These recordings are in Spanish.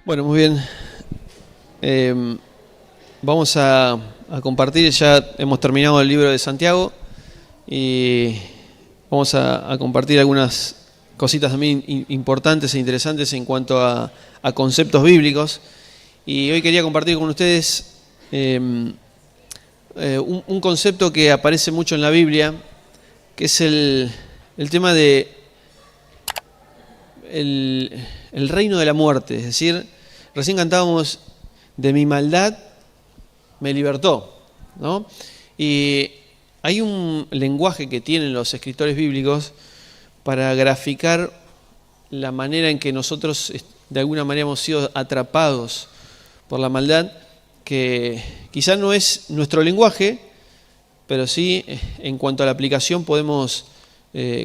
Bueno, muy bien. Vamos a compartir, ya hemos terminado el libro de Santiago y vamos a compartir algunas cositas también importantes e interesantes en cuanto a conceptos bíblicos. Y hoy quería compartir con ustedes un concepto que aparece mucho en la Biblia, que es el tema de el reino de la muerte. Es decir, recién cantábamos de mi maldad me libertó, ¿no? Y hay un lenguaje que tienen los escritores bíblicos para graficar la manera en que nosotros de alguna manera hemos sido atrapados por la maldad, que quizás no es nuestro lenguaje, pero sí en cuanto a la aplicación podemos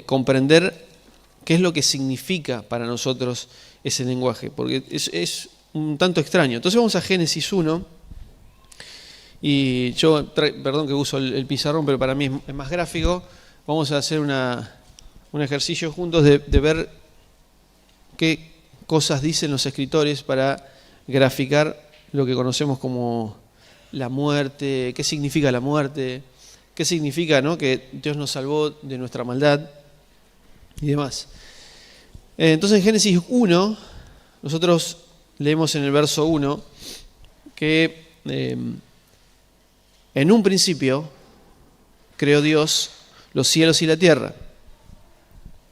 comprender qué es lo que significa para nosotros ese lenguaje, porque es un tanto extraño. Entonces vamos a Génesis 1, y yo, perdón que uso el pizarrón, pero para mí es más gráfico. Vamos a hacer un ejercicio juntos de ver qué cosas dicen los escritores para graficar lo que conocemos como la muerte, qué significa la muerte, qué significa, ¿no?, que Dios nos salvó de nuestra maldad y demás. Entonces en Génesis 1, nosotros leemos en el verso 1 que en un principio creó Dios los cielos y la tierra.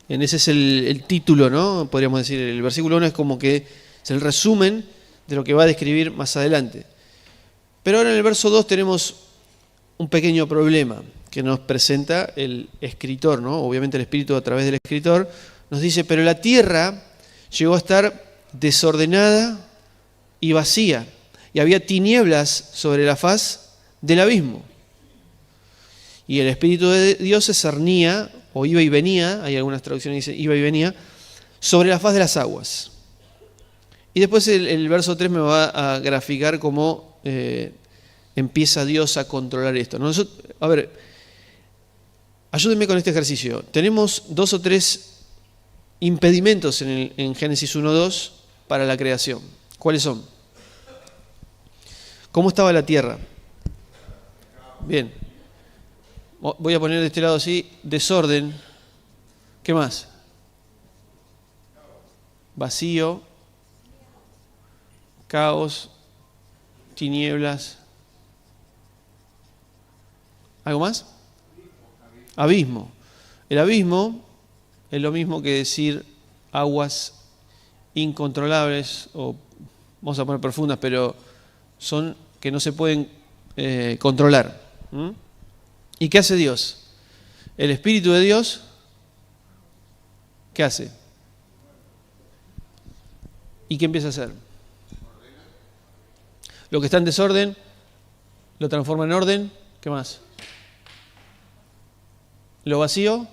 En ese es el título, ¿no? Podríamos decir, el versículo 1 es como que es el resumen de lo que va a describir más adelante. Pero ahora en el verso 2 tenemos un pequeño problema que nos presenta el escritor, ¿no? Obviamente el Espíritu a través del escritor nos dice, pero la tierra llegó a estar desordenada y vacía, y había tinieblas sobre la faz del abismo. Y el Espíritu de Dios se cernía, o iba y venía, hay algunas traducciones que dicen iba y venía, sobre la faz de las aguas. Y después el verso 3 me va a graficar cómo empieza Dios a controlar esto. A ver, ayúdenme con este ejercicio. Tenemos 2 o 3 impedimentos en Génesis 1:2 para la creación. ¿Cuáles son? ¿Cómo estaba la tierra? Bien. Voy a poner de este lado así, desorden. ¿Qué más? Vacío, caos, tinieblas. ¿Algo más? Abismo. El abismo es lo mismo que decir aguas incontrolables, o vamos a poner profundas, pero son que no se pueden controlar. ¿Y qué hace Dios? El Espíritu de Dios, ¿qué hace? ¿Y qué empieza a hacer? Lo que está en desorden, lo transforma en orden. ¿Qué más? Lo vacío,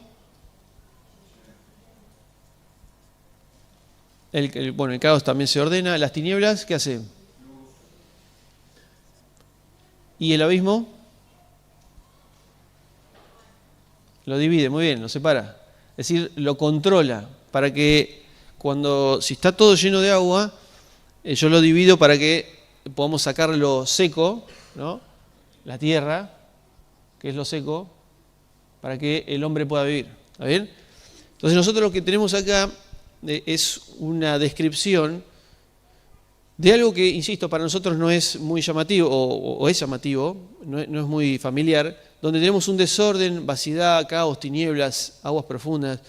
el caos también se ordena. Las tinieblas, ¿qué hace? Y el abismo lo divide, muy bien, lo separa. Es decir, lo controla para que si está todo lleno de agua, yo lo divido para que podamos sacar lo seco, ¿no?, la tierra, que es lo seco, para que el hombre pueda vivir. ¿Está bien? Entonces nosotros lo que tenemos acá es una descripción de algo que, insisto, para nosotros no es muy llamativo, o es llamativo, no es muy familiar, donde tenemos un desorden, vacidad, caos, tinieblas, aguas profundas,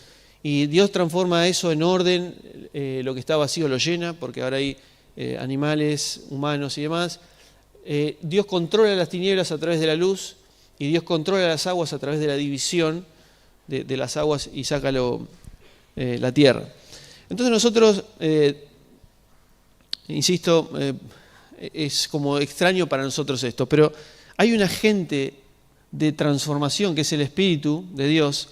y Dios transforma eso en orden, lo que está vacío lo llena, porque ahora hay animales, humanos y demás. Dios controla las tinieblas a través de la luz, y Dios controla las aguas a través de la división de las aguas y saca la tierra. Entonces nosotros, insisto, es como extraño para nosotros esto, pero hay un agente de transformación que es el Espíritu de Dios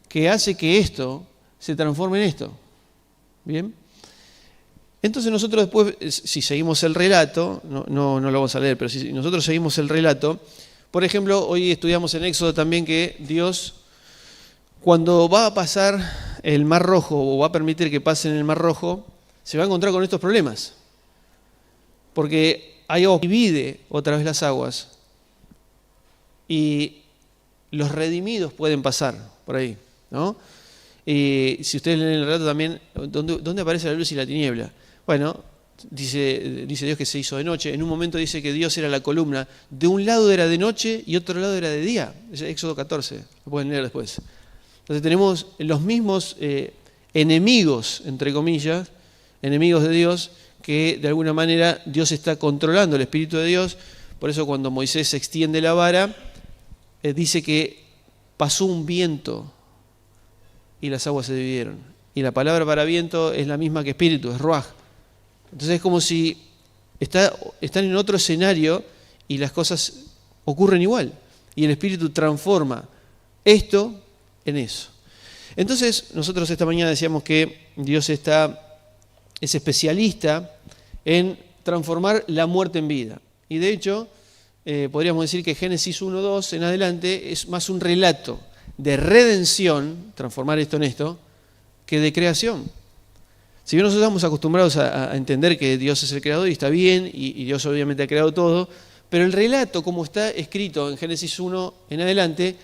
que hace que esto se transforme en esto. ¿Bien? Entonces nosotros después, si seguimos el relato, no lo vamos a leer, pero si nosotros seguimos el relato, por ejemplo, hoy estudiamos en Éxodo también que Dios, cuando va a pasar el Mar Rojo, o va a permitir que pase en el Mar Rojo, se va a encontrar con estos problemas. porque hay agua que divide otra vez las aguas y los redimidos pueden pasar por ahí, ¿no? Y si ustedes leen el relato también, ¿dónde aparece la luz y la tiniebla? Bueno, dice Dios que se hizo de noche. En un momento dice que Dios era la columna. De un lado era de noche y otro lado era de día. Es Éxodo 14, lo pueden leer después. Entonces tenemos los mismos enemigos, entre comillas, enemigos de Dios, que de alguna manera Dios está controlando, el Espíritu de Dios. Por eso cuando Moisés extiende la vara, dice que pasó un viento y las aguas se dividieron. Y la palabra para viento es la misma que espíritu, es ruaj. Entonces es como si están en otro escenario y las cosas ocurren igual. Y el Espíritu transforma esto en eso. Entonces nosotros esta mañana decíamos que Dios es especialista en transformar la muerte en vida. Y de hecho, podríamos decir que Génesis 1:2 en adelante es más un relato de redención, transformar esto en esto, que de creación. Si bien nosotros estamos acostumbrados a entender que Dios es el creador y está bien, y Dios obviamente ha creado todo, pero el relato como está escrito en Génesis 1 en adelante,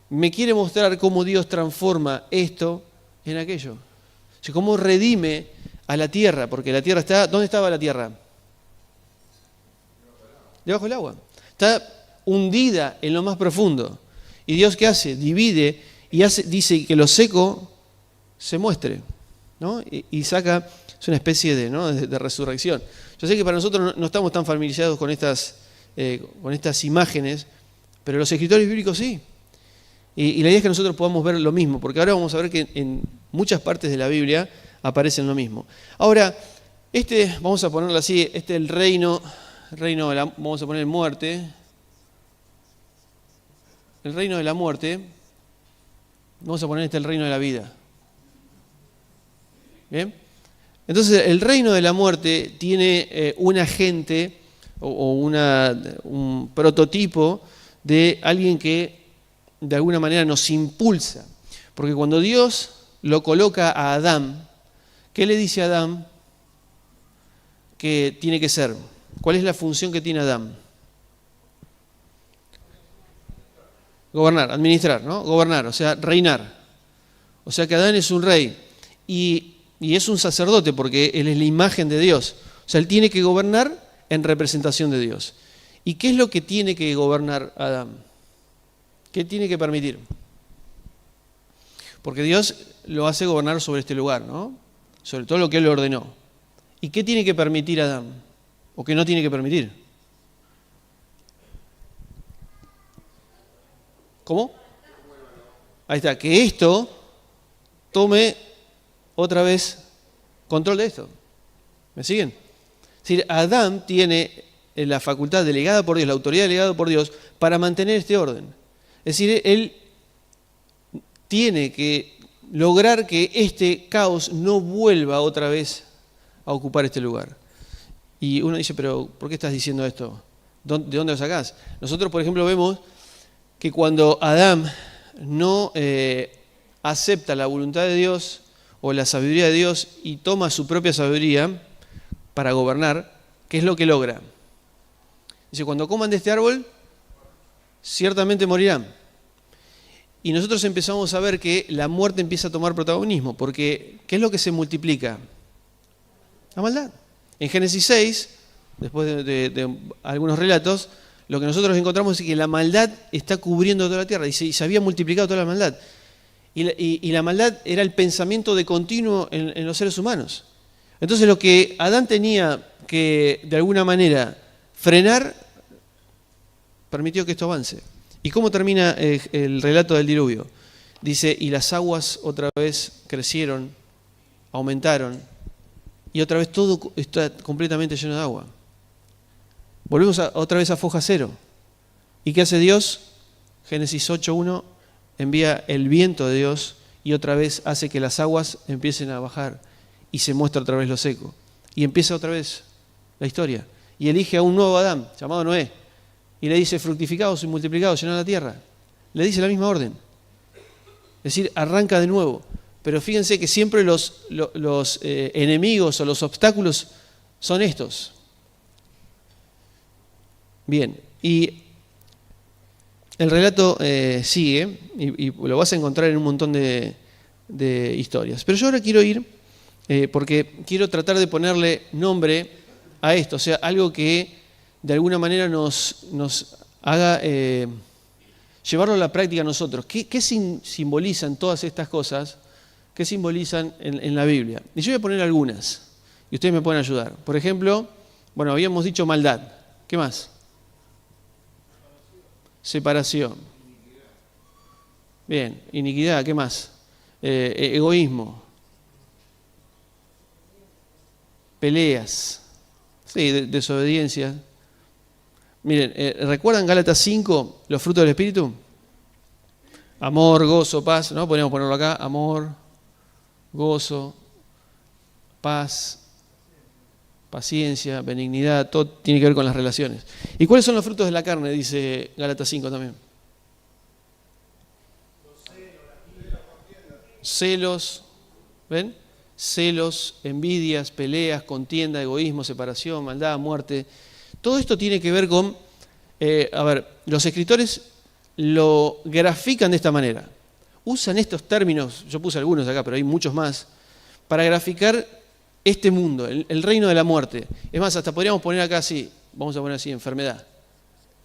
me quiere mostrar cómo Dios transforma esto en aquello. O sea, cómo redime a la tierra, porque la tierra está... ¿Dónde estaba la tierra? Debajo del agua. Está hundida en lo más profundo. ¿Y Dios qué hace? Divide y dice que lo seco se muestre, ¿no? Y saca, es una especie de resurrección. Yo sé que para nosotros no estamos tan familiarizados con estas imágenes, pero los escritores bíblicos sí. Y la idea es que nosotros podamos ver lo mismo, porque ahora vamos a ver que en muchas partes de la Biblia aparecen lo mismo. Ahora, vamos a ponerlo así, el reino vamos a poner muerte. El reino de la muerte, vamos a poner el reino de la vida. ¿Bien? Entonces, el reino de la muerte tiene un agente o un prototipo de alguien que de alguna manera nos impulsa. Porque cuando Dios lo coloca a Adán, ¿qué le dice a Adán que tiene que ser? ¿Cuál es la función que tiene Adán? Gobernar, administrar, ¿no? Gobernar, o sea, reinar. O sea que Adán es un rey y es un sacerdote porque él es la imagen de Dios. O sea, él tiene que gobernar en representación de Dios. ¿Y qué es lo que tiene que gobernar Adán? ¿Qué tiene que permitir? Porque Dios lo hace gobernar sobre este lugar, ¿no? Sobre todo lo que él le ordenó. ¿Y qué tiene que permitir Adán? ¿O qué no tiene que permitir? ¿Cómo? Ahí está, que esto tome otra vez control de esto. ¿Me siguen? Es decir, Adán tiene la facultad delegada por Dios, la autoridad delegada por Dios para mantener este orden. Es decir, él tiene que lograr que este caos no vuelva otra vez a ocupar este lugar. Y uno dice, pero ¿por qué estás diciendo esto? ¿De dónde lo sacás? Nosotros, por ejemplo, vemos que cuando Adán no acepta la voluntad de Dios o la sabiduría de Dios y toma su propia sabiduría para gobernar, ¿qué es lo que logra? Dice, cuando coman de este árbol, ciertamente morirán. Y nosotros empezamos a ver que la muerte empieza a tomar protagonismo, porque ¿qué es lo que se multiplica? La maldad. En Génesis 6, después de algunos relatos, lo que nosotros encontramos es que la maldad está cubriendo toda la tierra y se había multiplicado toda la maldad. Y la maldad era el pensamiento de continuo en los seres humanos. Entonces lo que Adán tenía que de alguna manera frenar, permitió que esto avance. ¿Y cómo termina el relato del diluvio? Dice, y las aguas otra vez crecieron, aumentaron, y otra vez todo está completamente lleno de agua. Volvemos otra vez a foja cero. ¿Y qué hace Dios? Génesis 8:1 envía el viento de Dios y otra vez hace que las aguas empiecen a bajar y se muestra otra vez lo seco. Y empieza otra vez la historia. Y elige a un nuevo Adán, llamado Noé, y le dice, fructificaos y multiplicaos, llenad la tierra. Le dice la misma orden. Es decir, arranca de nuevo. Pero fíjense que siempre los enemigos o los obstáculos son estos. Bien, y el relato sigue y lo vas a encontrar en un montón de historias. Pero yo ahora quiero ir, porque quiero tratar de ponerle nombre a esto, o sea, algo que de alguna manera nos haga llevarlo a la práctica a nosotros. ¿Qué simbolizan todas estas cosas? ¿Qué simbolizan en la Biblia? Y yo voy a poner algunas, y ustedes me pueden ayudar. Por ejemplo, bueno, habíamos dicho maldad. ¿Qué más? Separación. Bien, iniquidad, ¿qué más? Egoísmo. Peleas. Sí, desobediencia. Miren, ¿recuerdan Gálatas 5, los frutos del Espíritu? Amor, gozo, paz, ¿no? Podríamos ponerlo acá. Amor, gozo, paz, paciencia, benignidad, todo tiene que ver con las relaciones. ¿Y cuáles son los frutos de la carne? Dice Gálatas 5 también. Celos, ¿ven? Celos, envidias, peleas, contienda, egoísmo, separación, maldad, muerte. Todo esto tiene que ver con, los escritores lo grafican de esta manera. Usan estos términos, yo puse algunos acá, pero hay muchos más, para graficar este mundo, el reino de la muerte. Es más, hasta podríamos poner acá así, vamos a poner así, enfermedad.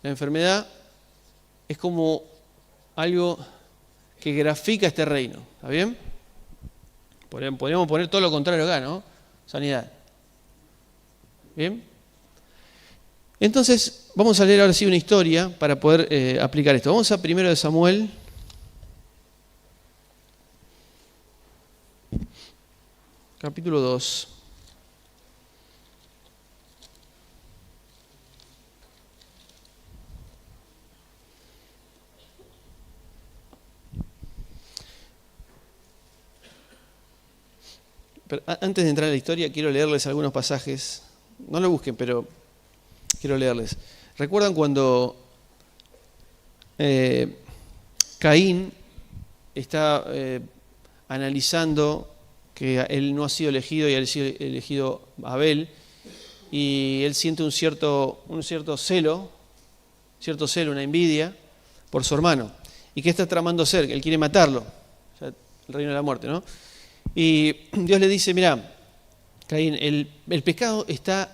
La enfermedad es como algo que grafica este reino, ¿está bien? Podríamos poner todo lo contrario acá, ¿no? Sanidad. ¿Bien? Entonces, vamos a leer ahora sí una historia para poder aplicar esto. Vamos a 1 Samuel. Capítulo 2. Pero antes de entrar en la historia, quiero leerles algunos pasajes. No lo busquen, pero quiero leerles. ¿Recuerdan cuando Caín está analizando que él no ha sido elegido y ha sido elegido Abel, y él siente un cierto celo, una envidia por su hermano? ¿Y qué está tramando hacer? Él quiere matarlo, o sea, el reino de la muerte, ¿no? Y Dios le dice, mirá, Caín, el pecado está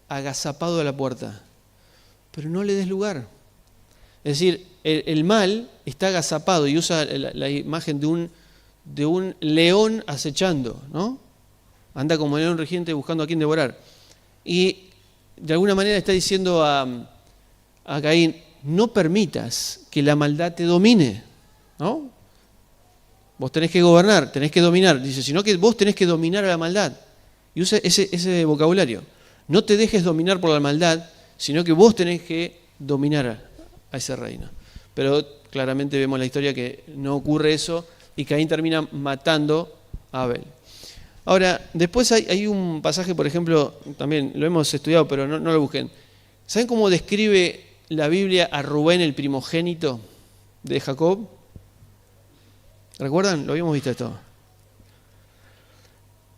agazapado a la puerta, pero no le des lugar. Es decir, el mal está agazapado, y usa la imagen de un león acechando, ¿no? Anda como león rugiente buscando a quien devorar. Y de alguna manera está diciendo a Caín, no permitas que la maldad te domine, ¿no? Vos tenés que gobernar, tenés que dominar. Dice, sino que vos tenés que dominar a la maldad. Y usa ese vocabulario. No te dejes dominar por la maldad, sino que vos tenés que dominar a ese reino. Pero claramente vemos en la historia que no ocurre eso, y Caín termina matando a Abel. Ahora, después hay un pasaje, por ejemplo, también lo hemos estudiado, pero no lo busquen. ¿Saben cómo describe la Biblia a Rubén, el primogénito de Jacob? ¿Recuerdan? Lo habíamos visto esto.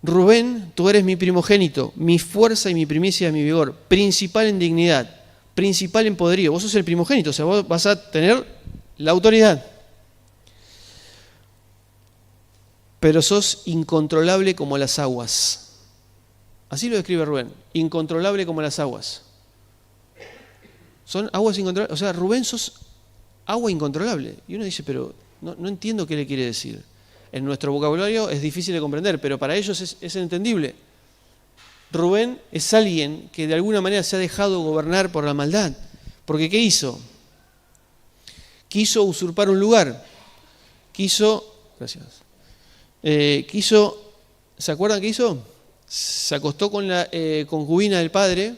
Rubén, tú eres mi primogénito, mi fuerza y mi primicia de mi vigor, principal en dignidad, principal en poderío. Vos sos el primogénito, o sea, vos vas a tener la autoridad. Pero sos incontrolable como las aguas. Así lo describe Rubén, incontrolable como las aguas. Son aguas incontrolables, o sea, Rubén, sos agua incontrolable. Y uno dice, pero no entiendo qué le quiere decir. En nuestro vocabulario es difícil de comprender, pero para ellos es entendible. Rubén es alguien que de alguna manera se ha dejado gobernar por la maldad. Porque ¿qué hizo? Quiso usurpar un lugar. ¿Se acuerdan qué hizo? Se acostó con la concubina del padre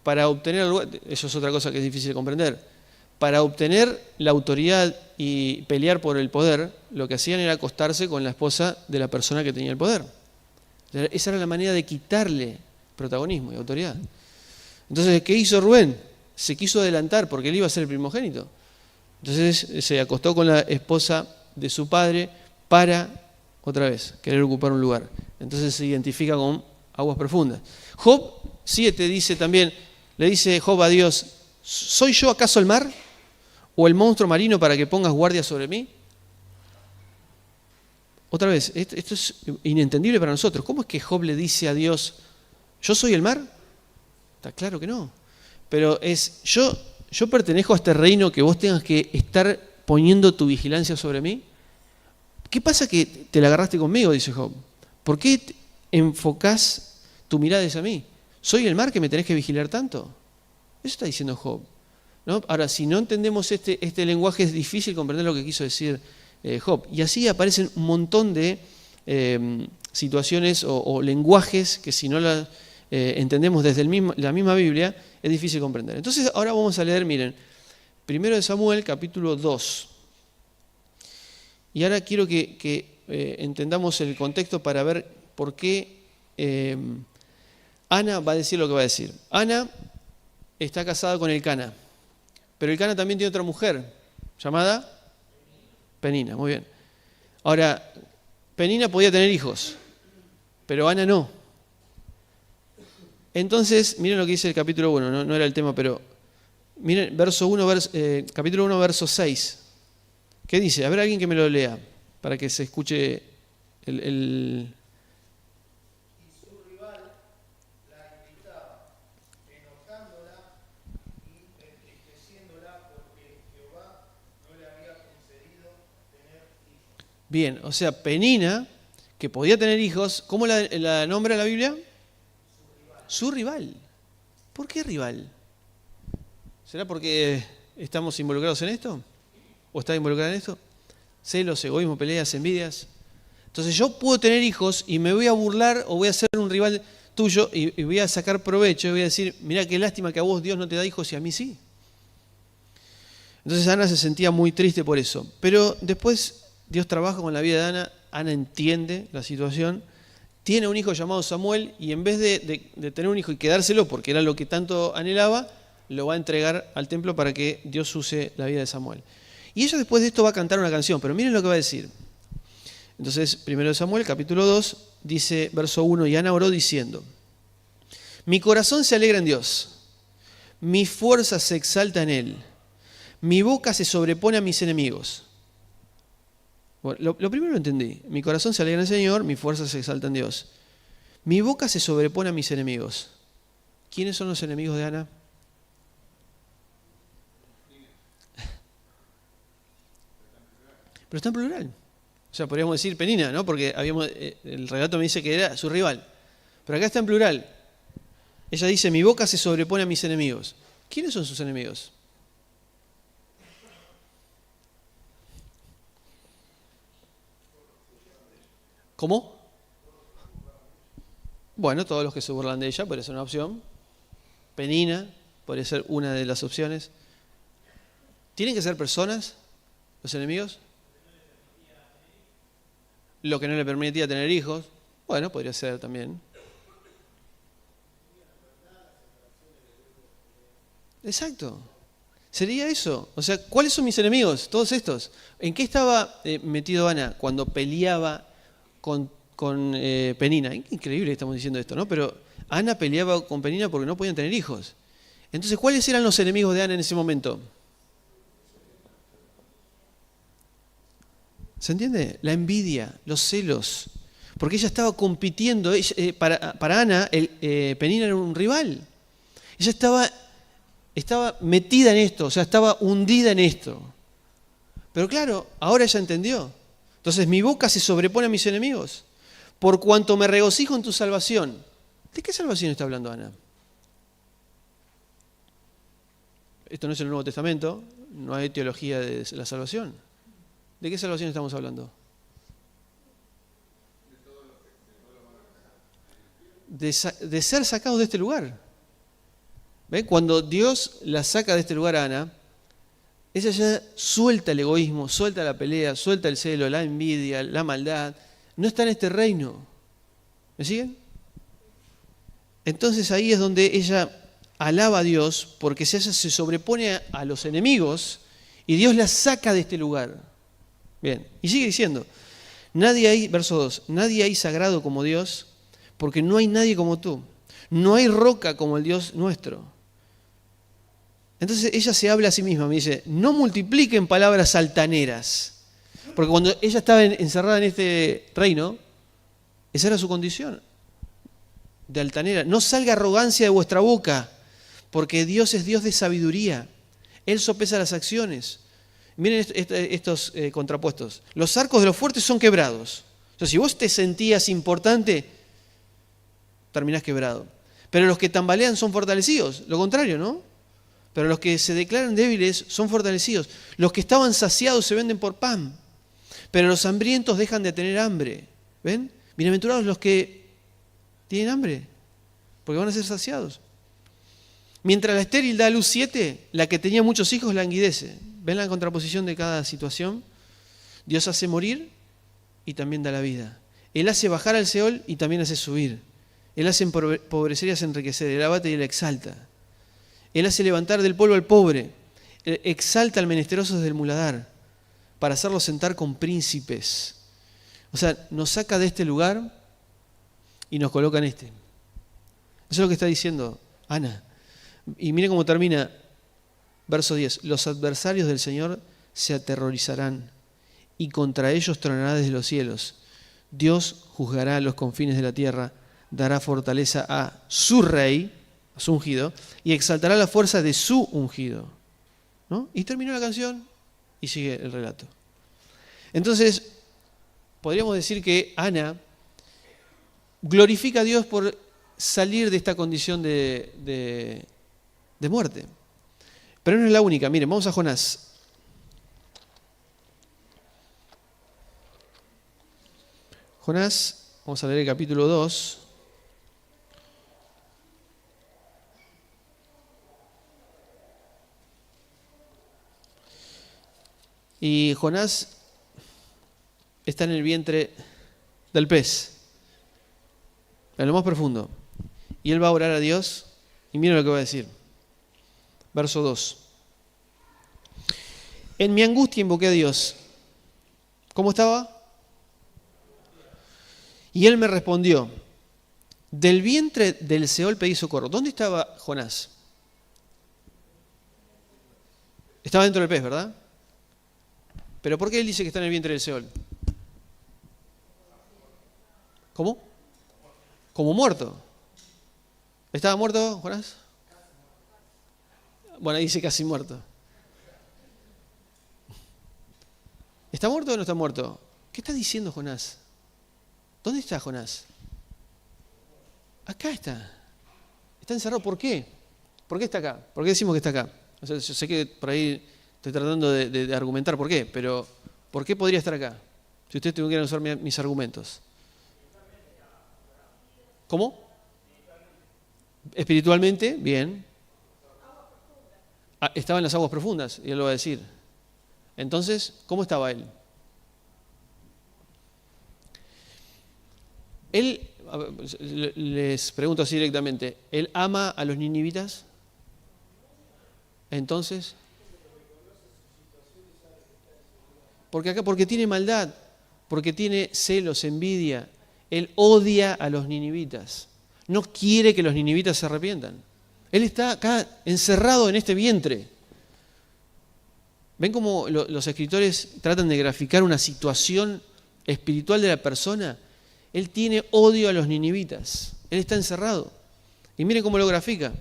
para obtener el lugar. Eso es otra cosa que es difícil de comprender. Para obtener la autoridad y pelear por el poder, lo que hacían era acostarse con la esposa de la persona que tenía el poder. Esa era la manera de quitarle protagonismo y autoridad. Entonces, ¿qué hizo Rubén? Se quiso adelantar porque él iba a ser el primogénito. Entonces se acostó con la esposa de su padre para, otra vez, querer ocupar un lugar. Entonces se identifica con aguas profundas. Job 7 dice también, le dice Job a Dios, ¿Soy yo acaso el mar o el monstruo marino para que pongas guardia sobre mí? Otra vez, esto es inentendible para nosotros. ¿Cómo es que Job le dice a Dios, ¿yo soy el mar? Está claro que no. Pero yo pertenezco a este reino que vos tengas que estar poniendo tu vigilancia sobre mí. ¿Qué pasa que te la agarraste conmigo? Dice Job. ¿Por qué enfocás tu mirada hacia mí? ¿Soy el mar que me tenés que vigilar tanto? Eso está diciendo Job, ¿no? Ahora, si no entendemos este lenguaje, es difícil comprender lo que quiso decir Job. Y así aparecen un montón de situaciones o lenguajes que si no las entendemos desde la misma Biblia, es difícil comprender. Entonces, ahora vamos a leer, miren, 1 Samuel, capítulo 2. Y ahora quiero que entendamos el contexto para ver por qué Ana va a decir lo que va a decir. Ana está casada con Elcana, pero Elcana también tiene otra mujer llamada Penina. Muy bien. Ahora, Penina podía tener hijos, pero Ana no. Entonces, miren lo que dice el capítulo 1, no era el tema, pero miren, capítulo 1, verso 6. ¿Qué dice? A ver, alguien que me lo lea, para que se escuche el... Bien, o sea, Penina, que podía tener hijos, ¿cómo la nombra la Biblia? Su rival. ¿Por qué rival? ¿Será porque estamos involucrados en esto? ¿O está involucrada en esto? Celos, egoísmo, peleas, envidias. Entonces yo puedo tener hijos y me voy a burlar o voy a ser un rival tuyo y voy a sacar provecho y voy a decir, mirá qué lástima que a vos Dios no te da hijos y a mí sí. Entonces Ana se sentía muy triste por eso. Pero después Dios trabaja con la vida de Ana, Ana entiende la situación, tiene un hijo llamado Samuel y en vez de tener un hijo y quedárselo porque era lo que tanto anhelaba, lo va a entregar al templo para que Dios use la vida de Samuel. Y ella después de esto va a cantar una canción, pero miren lo que va a decir. Entonces, 1 Samuel, capítulo 2, dice, verso 1, y Ana oró diciendo, mi corazón se alegra en Dios, mi fuerza se exalta en Él, mi boca se sobrepone a mis enemigos. Bueno, lo primero lo entendí. Mi corazón se alegra en el Señor, mi fuerza se exalta en Dios. Mi boca se sobrepone a mis enemigos. ¿Quiénes son los enemigos de Ana? Pero está en plural. O sea, podríamos decir Penina, ¿no? Porque el relato me dice que era su rival. Pero acá está en plural. Ella dice, mi boca se sobrepone a mis enemigos. ¿Quiénes son sus enemigos? ¿Cómo? Bueno, todos los que se burlan de ella podría ser una opción. Penina podría ser una de las opciones. ¿Tienen que ser personas los enemigos? Lo que no le permitía tener hijos. Bueno, podría ser también. Exacto. Sería eso. O sea, ¿cuáles son mis enemigos? Todos estos. ¿En qué estaba metido Ana cuando peleaba con Penina? Increíble que estamos diciendo esto, ¿no? Pero Ana peleaba con Penina porque no podían tener hijos. Entonces, ¿cuáles eran los enemigos de Ana en ese momento? ¿Se entiende? La envidia, los celos. Porque ella estaba compitiendo. Para Ana, Penina era un rival. Ella estaba metida en esto, o sea, estaba hundida en esto. Pero claro, ahora ella entendió. Entonces, mi boca se sobrepone a mis enemigos. Por cuanto me regocijo en tu salvación. ¿De qué salvación está hablando Ana? Esto no es el Nuevo Testamento, no hay teología de la salvación. ¿De qué salvación estamos hablando? De ser sacados de este lugar. ¿Ven? Cuando Dios la saca de este lugar a Ana, ella ya suelta el egoísmo, suelta la pelea, suelta el celo, la envidia, la maldad. No está en este reino. ¿Me siguen? Entonces ahí es donde ella alaba a Dios porque ella se sobrepone a los enemigos y Dios la saca de este lugar. Bien, y sigue diciendo, verso 2, nadie hay sagrado como Dios porque no hay nadie como tú. No hay roca como el Dios nuestro. Entonces ella se habla a sí misma, me dice, no multipliquen palabras altaneras. Porque cuando ella estaba encerrada en este reino, esa era su condición, de altanera. No salga arrogancia de vuestra boca, porque Dios es Dios de sabiduría. Él sopesa las acciones. Miren estos contrapuestos. Los arcos de los fuertes son quebrados. O sea, si vos te sentías importante, terminás quebrado. Pero los que tambalean son fortalecidos. Lo contrario, ¿no? Pero los que se declaran débiles son fortalecidos. Los que estaban saciados se venden por pan. Pero los hambrientos dejan de tener hambre. ¿Ven? Bienaventurados los que tienen hambre, porque van a ser saciados. Mientras la estéril da a luz 7, la que tenía muchos hijos languidece. ¿Ven la contraposición de cada situación? Dios hace morir y también da la vida. Él hace bajar al Seol y también hace subir. Él hace empobrecer y hace enriquecer. Él abate y él exalta. Él hace levantar del polvo al pobre. Él exalta al menesteroso desde el muladar para hacerlo sentar con príncipes. O sea, nos saca de este lugar y nos coloca en este. Eso es lo que está diciendo Ana. Y miren cómo termina verso 10. Los adversarios del Señor se aterrorizarán y contra ellos tronará desde los cielos. Dios juzgará los confines de la tierra, dará fortaleza a su rey, a su ungido, y exaltará la fuerza de su ungido. ¿No? Y terminó la canción y sigue el relato. Entonces, podríamos decir que Ana glorifica a Dios por salir de esta condición de muerte. Pero no es la única. Miren, vamos a Jonás. Jonás, vamos a leer el capítulo 2. Y Jonás está en el vientre del pez, en lo más profundo. Y él va a orar a Dios, y miren lo que va a decir. Verso 2. En mi angustia invoqué a Dios. ¿Cómo estaba? Y él me respondió, del vientre del Seol pedí socorro. ¿Dónde estaba Jonás? Estaba dentro del pez, ¿verdad? ¿Pero por qué él dice que está en el vientre del Seol? ¿Cómo? Como muerto. ¿Estaba muerto, Jonás? Bueno, ahí dice casi muerto. ¿Está muerto o no está muerto? ¿Qué está diciendo Jonás? ¿Dónde está Jonás? Acá está. Está encerrado. ¿Por qué? ¿Por qué está acá? ¿Por qué decimos que está acá? O sea, yo sé que por ahí estoy tratando de argumentar por qué, pero ¿por qué podría estar acá? Si ustedes tuvieran que usar mis argumentos. ¿Cómo? Espiritualmente, bien. Estaba en las aguas profundas, y él lo va a decir. Entonces, ¿cómo estaba él? Él, les pregunto así directamente, ¿él ama a los ninivitas? Entonces, porque tiene maldad, porque tiene celos, envidia. Él odia a los ninivitas. No quiere que los ninivitas se arrepientan. Él está acá encerrado en este vientre. ¿Ven cómo los escritores tratan de graficar una situación espiritual de la persona? Él tiene odio a los ninivitas. Él está encerrado. Y miren cómo lo grafica.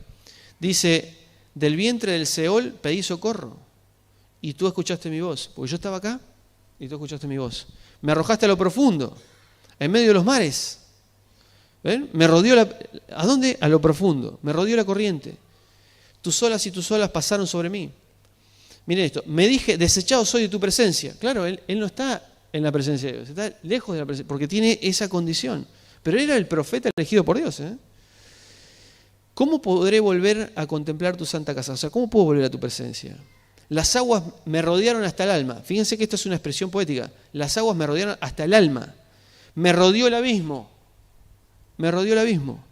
Dice, del vientre del Seol pedí socorro. Y tú escuchaste mi voz. Porque yo estaba acá y tú escuchaste mi voz. Me arrojaste a lo profundo, en medio de los mares. ¿Ven? Me rodeó ¿a dónde? A lo profundo. Me rodeó la corriente. Tus olas y tus olas pasaron sobre mí. Miren esto. Me dije, desechado soy de tu presencia. Claro, él no está en la presencia de Dios. Está lejos de la presencia, porque tiene esa condición. Pero él era el profeta elegido por Dios. ¿Cómo podré volver a contemplar tu santa casa? O sea, ¿cómo puedo volver a tu presencia? Las aguas me rodearon hasta el alma. Fíjense que esta es una expresión poética. Las aguas me rodearon hasta el alma. Me rodeó el abismo. Me rodeó el abismo.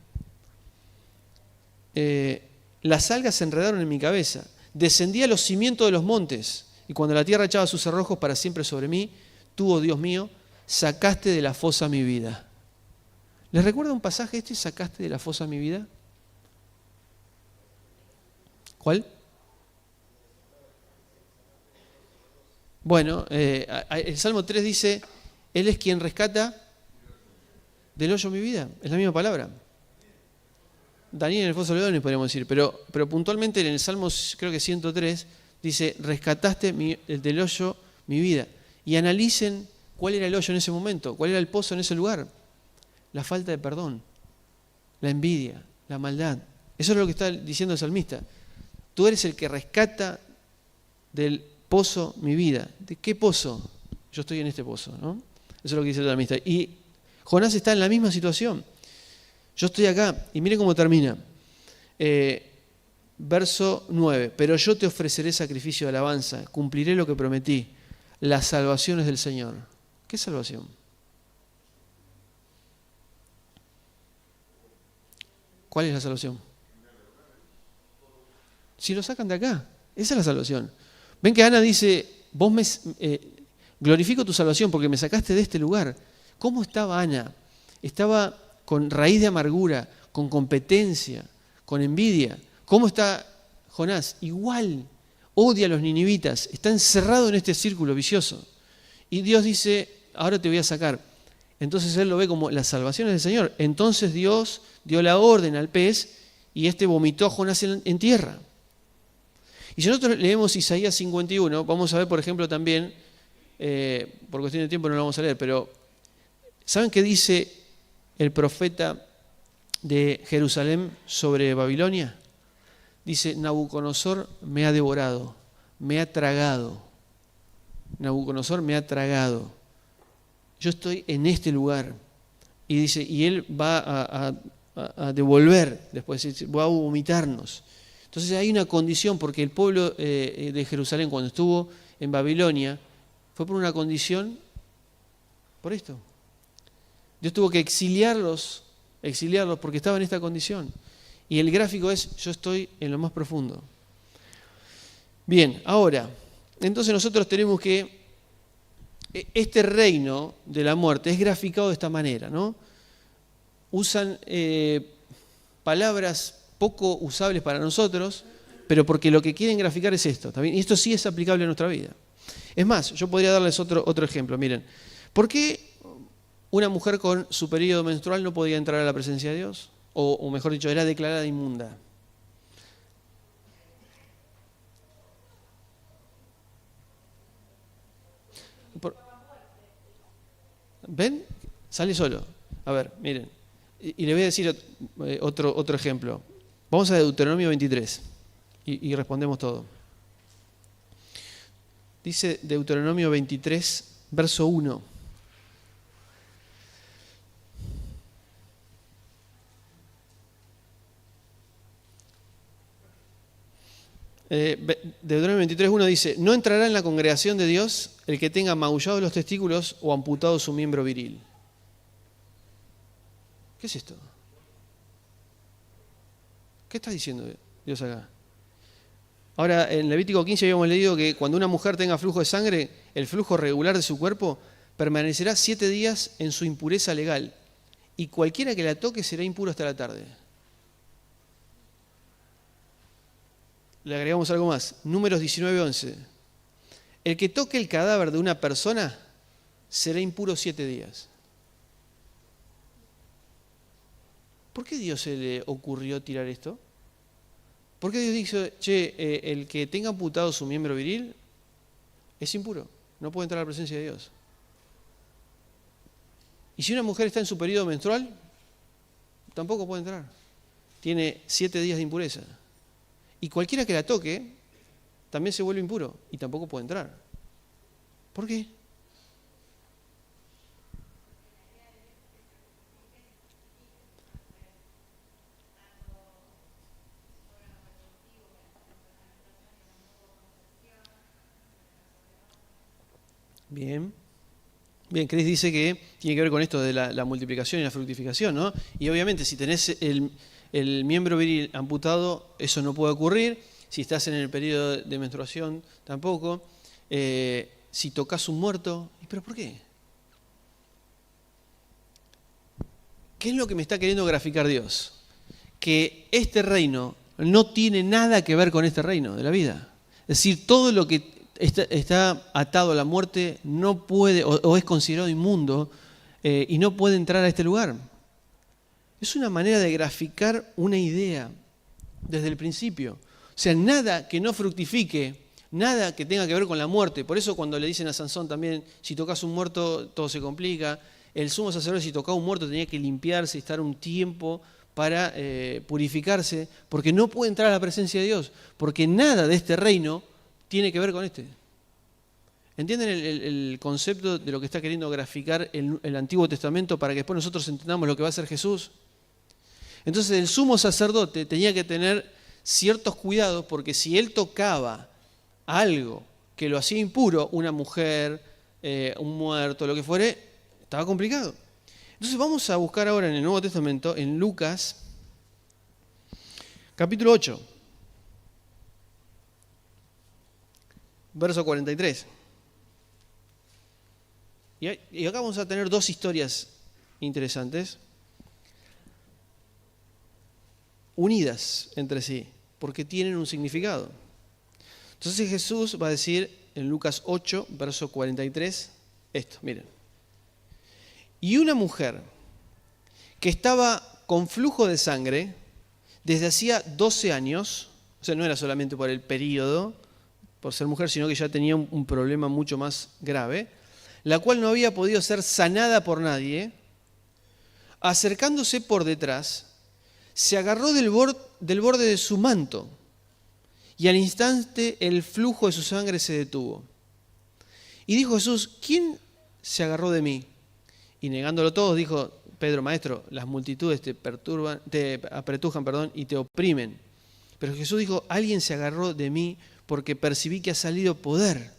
Las algas se enredaron en mi cabeza. Descendí a los cimientos de los montes. Y cuando la tierra echaba sus cerrojos para siempre sobre mí, tú, oh Dios mío, sacaste de la fosa mi vida. ¿Les recuerda un pasaje este? ¿Sacaste de la fosa mi vida? ¿Cuál? Bueno, el Salmo 3 dice, Él es quien rescata del hoyo mi vida. Es la misma palabra. Daniel en el foso de leones podríamos decir, pero puntualmente en el Salmo creo que 103 dice, rescataste del hoyo mi vida. Y analicen cuál era el hoyo en ese momento, cuál era el pozo en ese lugar. La falta de perdón, la envidia, la maldad. Eso es lo que está diciendo el salmista. Tú eres el que rescata del pozo mi vida. ¿De qué pozo? Yo estoy en este pozo, ¿no? Eso es lo que dice el salmista. Y Jonás está en la misma situación. Yo estoy acá, y mire cómo termina. Verso 9. Pero yo te ofreceré sacrificio de alabanza, cumpliré lo que prometí. Las salvaciones del Señor. ¿Qué salvación? ¿Cuál es la salvación? Si lo sacan de acá, esa es la salvación. Ven que Ana dice, vos me glorifico tu salvación porque me sacaste de este lugar. ¿Cómo estaba Ana? Estaba con raíz de amargura, con competencia, con envidia. ¿Cómo está Jonás? Igual, odia a los ninivitas, está encerrado en este círculo vicioso. Y Dios dice, ahora te voy a sacar. Entonces él lo ve como las salvaciones del Señor. Entonces Dios dio la orden al pez y este vomitó a Jonás en tierra. Y si nosotros leemos Isaías 51, vamos a ver, por ejemplo, también, por cuestión de tiempo no lo vamos a leer, pero ¿saben qué dice el profeta de Jerusalén sobre Babilonia? Dice, Nabucodonosor me ha devorado, me ha tragado. Nabucodonosor me ha tragado. Yo estoy en este lugar. Y dice, y él va a devolver, después va a vomitarnos. Entonces hay una condición, porque el pueblo de Jerusalén cuando estuvo en Babilonia, fue por una condición, por esto. Dios tuvo que exiliarlos porque estaban en esta condición. Y el gráfico es, yo estoy en lo más profundo. Bien, ahora, entonces nosotros tenemos que, este reino de la muerte es graficado de esta manera, ¿no? Usan palabras poco usables para nosotros, pero porque lo que quieren graficar es esto, ¿está bien? Y esto sí es aplicable a nuestra vida. Es más, yo podría darles otro ejemplo. Miren, ¿por qué una mujer con su periodo menstrual no podía entrar a la presencia de Dios? O mejor dicho, era declarada inmunda. ¿Ven? Sale solo. A ver, miren. Y le voy a decir otro ejemplo. Vamos a Deuteronomio 23 y respondemos todo. Dice Deuteronomio 23, verso 1. Deuteronomio 23:1 dice, no entrará en la congregación de Dios el que tenga magullados los testículos o amputado su miembro viril. ¿Qué es esto? ¿Qué está diciendo Dios acá? Ahora, en Levítico 15 habíamos leído que cuando una mujer tenga flujo de sangre, el flujo regular de su cuerpo permanecerá 7 días en su impureza legal y cualquiera que la toque será impuro hasta la tarde. Le agregamos algo más. Números 19:11. El que toque el cadáver de una persona será impuro 7 días. ¿Por qué a Dios se le ocurrió tirar esto? ¿Por qué Dios dijo, el que tenga amputado su miembro viril es impuro? No puede entrar a la presencia de Dios. Y si una mujer está en su periodo menstrual, tampoco puede entrar. Tiene 7 días de impureza. Y cualquiera que la toque también se vuelve impuro y tampoco puede entrar. ¿Por qué? Bien. Bien, Chris dice que tiene que ver con esto de la multiplicación y la fructificación, ¿no? Y obviamente si tenés el miembro viril amputado, eso no puede ocurrir. Si estás en el periodo de menstruación, tampoco. Si tocas un muerto, ¿pero por qué? ¿Qué es lo que me está queriendo graficar Dios? Que este reino no tiene nada que ver con este reino de la vida. Es decir, todo lo que está atado a la muerte, no puede, o es considerado inmundo, y no puede entrar a este lugar. Es una manera de graficar una idea desde el principio. O sea, nada que no fructifique, nada que tenga que ver con la muerte. Por eso cuando le dicen a Sansón también, si tocas un muerto, todo se complica. El sumo sacerdote, si tocaba un muerto, tenía que limpiarse y estar un tiempo para purificarse, porque no puede entrar a la presencia de Dios, porque nada de este reino tiene que ver con este. ¿Entienden el concepto de lo que está queriendo graficar el Antiguo Testamento para que después nosotros entendamos lo que va a hacer Jesús? Entonces el sumo sacerdote tenía que tener ciertos cuidados, porque si él tocaba algo que lo hacía impuro, una mujer, un muerto, lo que fuere, estaba complicado. Entonces vamos a buscar ahora en el Nuevo Testamento, en Lucas, capítulo 8, verso 43. Y acá vamos a tener dos historias interesantes, unidas entre sí, porque tienen un significado. Entonces Jesús va a decir en Lucas 8, verso 43, esto, miren. Y una mujer que estaba con flujo de sangre desde hacía 12 años, o sea, no era solamente por el periodo, por ser mujer, sino que ya tenía un problema mucho más grave, la cual no había podido ser sanada por nadie, acercándose por detrás, se agarró del borde de su manto, y al instante el flujo de su sangre se detuvo. Y dijo Jesús, ¿quién se agarró de mí? Y negándolo todos, dijo Pedro, maestro, las multitudes te apretujan, y te oprimen. Pero Jesús dijo, alguien se agarró de mí porque percibí que ha salido poder.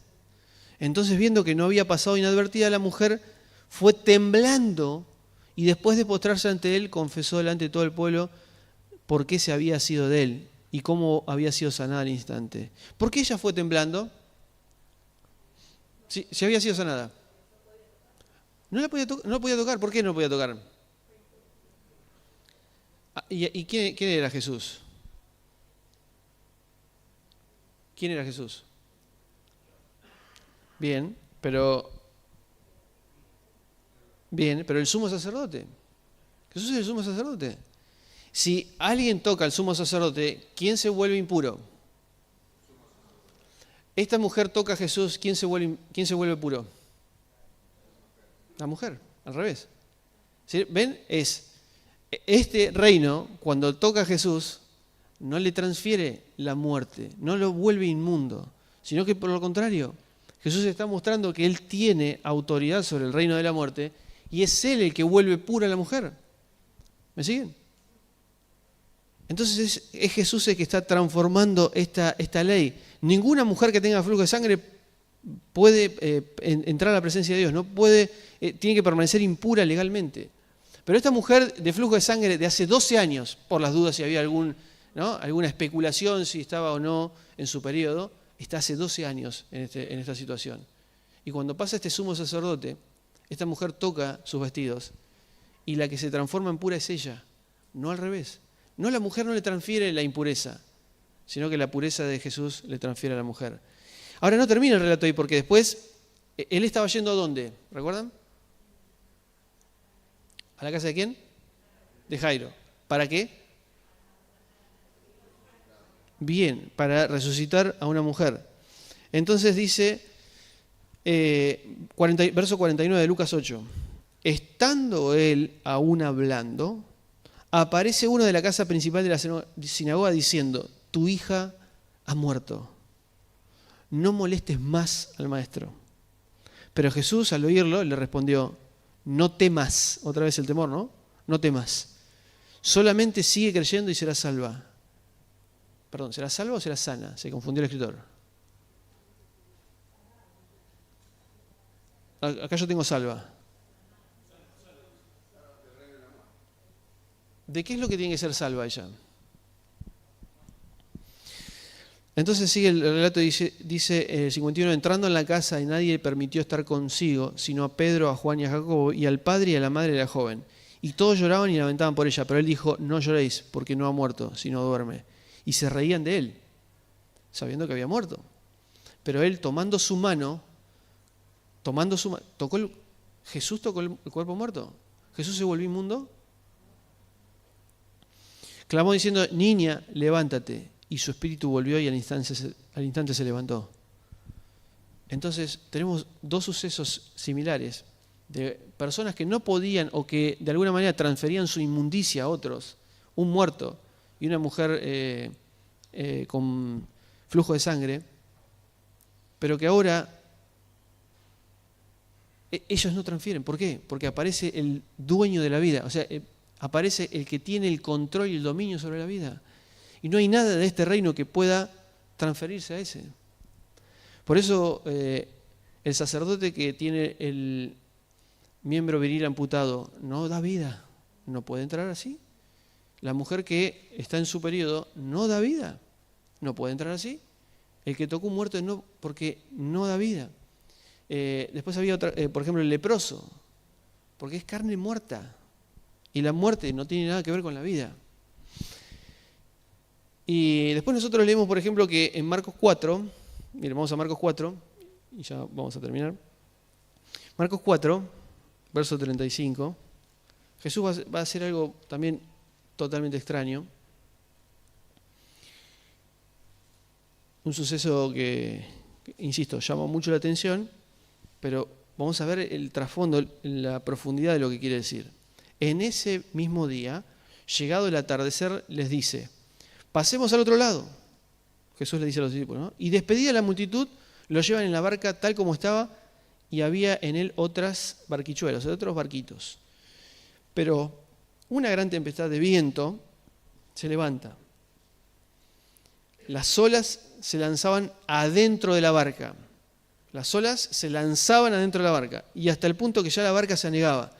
Entonces, viendo que no había pasado inadvertida, la mujer fue temblando y después de postrarse ante él, confesó delante de todo el pueblo por qué se había sido de él y cómo había sido sanada al instante. ¿Por qué ella fue temblando? Sí, se había sido sanada. No podía tocar. ¿Por qué no podía tocar? ¿Y quién era Jesús? ¿Quién era Jesús? Bien, pero el sumo sacerdote. Jesús es el sumo sacerdote. Si alguien toca al sumo sacerdote, ¿quién se vuelve impuro? Esta mujer toca a Jesús, ¿quién se vuelve puro? La mujer, al revés. ¿Sí? ¿Ven? Este reino, cuando toca a Jesús, no le transfiere la muerte, no lo vuelve inmundo, sino que por lo contrario, Jesús está mostrando que Él tiene autoridad sobre el reino de la muerte y es Él el que vuelve pura a la mujer. ¿Me siguen? Entonces es Jesús el que está transformando esta ley. Ninguna mujer que tenga flujo de sangre puede entrar a la presencia de Dios, no puede, tiene que permanecer impura legalmente. Pero esta mujer de flujo de sangre de hace 12 años, por las dudas si había alguna especulación si estaba o no en su periodo, está hace 12 años en esta situación. Y cuando pasa este sumo sacerdote, esta mujer toca sus vestidos y la que se transforma en pura es ella, no al revés. No, la mujer no le transfiere la impureza, sino que la pureza de Jesús le transfiere a la mujer. Ahora no termina el relato ahí, porque después, él estaba yendo ¿a dónde? ¿Recuerdan? ¿A la casa de quién? De Jairo. ¿Para qué? Bien, para resucitar a una mujer. Entonces dice, verso 49 de Lucas 8, estando él aún hablando, aparece uno de la casa principal de la sinagoga diciendo, tu hija ha muerto, no molestes más al maestro. Pero Jesús al oírlo le respondió, no temas, otra vez el temor, ¿no? No temas, solamente sigue creyendo y serás salva. Perdón, ¿serás salva o serás sana? Se confundió el escritor. Acá yo tengo salva. ¿De qué es lo que tiene que ser salva ella? Entonces sigue el relato, dice 51, entrando en la casa y nadie le permitió estar consigo, sino a Pedro, a Juan y a Jacobo, y al padre y a la madre de la joven. Y todos lloraban y lamentaban por ella, pero él dijo, no lloréis, porque no ha muerto, sino duerme. Y se reían de él, sabiendo que había muerto. Pero él tomando su mano, Jesús tocó el cuerpo muerto. Jesús se volvió inmundo. Clamó diciendo, niña, levántate. Y su espíritu volvió y al instante se levantó. Entonces tenemos dos sucesos similares de personas que no podían o que de alguna manera transferían su inmundicia a otros. Un muerto y una mujer con flujo de sangre, pero que ahora ellos no transfieren. ¿Por qué? Porque aparece el dueño de la vida, o sea, aparece el que tiene el control y el dominio sobre la vida. Y no hay nada de este reino que pueda transferirse a ese. Por eso el sacerdote que tiene el miembro viril amputado no da vida, no puede entrar así. La mujer que está en su periodo no da vida, no puede entrar así. El que tocó un muerto no, porque no da vida. Después había otra, por ejemplo, el leproso, porque es carne muerta. Y la muerte no tiene nada que ver con la vida. Y después nosotros leemos, por ejemplo, que en Marcos 4, miren, vamos a Marcos 4, y ya vamos a terminar. Marcos 4, verso 35, Jesús va a hacer algo también totalmente extraño. Un suceso que, insisto, llama mucho la atención, pero vamos a ver el trasfondo, la profundidad de lo que quiere decir. En ese mismo día, llegado el atardecer, les dice, pasemos al otro lado. Jesús le dice a los discípulos, ¿no? Y despedida la multitud, lo llevan en la barca tal como estaba, y había en él otras barquichuelas, otros barquitos. Pero una gran tempestad de viento se levanta. Las olas se lanzaban adentro de la barca. Las olas se lanzaban adentro de la barca, y hasta el punto que ya la barca se anegaba.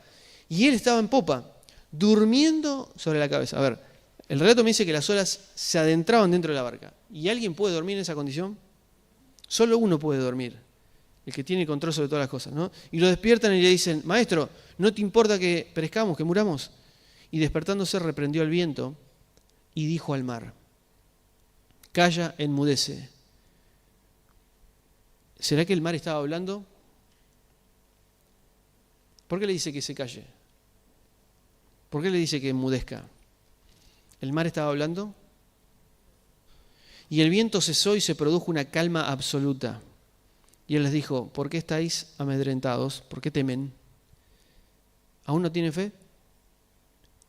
Y él estaba en popa, durmiendo sobre la cabeza. A ver, el relato me dice que las olas se adentraban dentro de la barca. ¿Y alguien puede dormir en esa condición? Solo uno puede dormir, el que tiene control sobre todas las cosas, ¿no? Y lo despiertan y le dicen, maestro, ¿no te importa que perezcamos, que muramos? Y despertándose reprendió al viento y dijo al mar, calla, enmudece. ¿Será que el mar estaba hablando? ¿Por qué le dice que se calle? ¿Por qué le dice que enmudezca? ¿El mar estaba hablando? Y el viento cesó y se produjo una calma absoluta. Y él les dijo, ¿por qué estáis amedrentados? ¿Por qué temen? ¿Aún no tienen fe?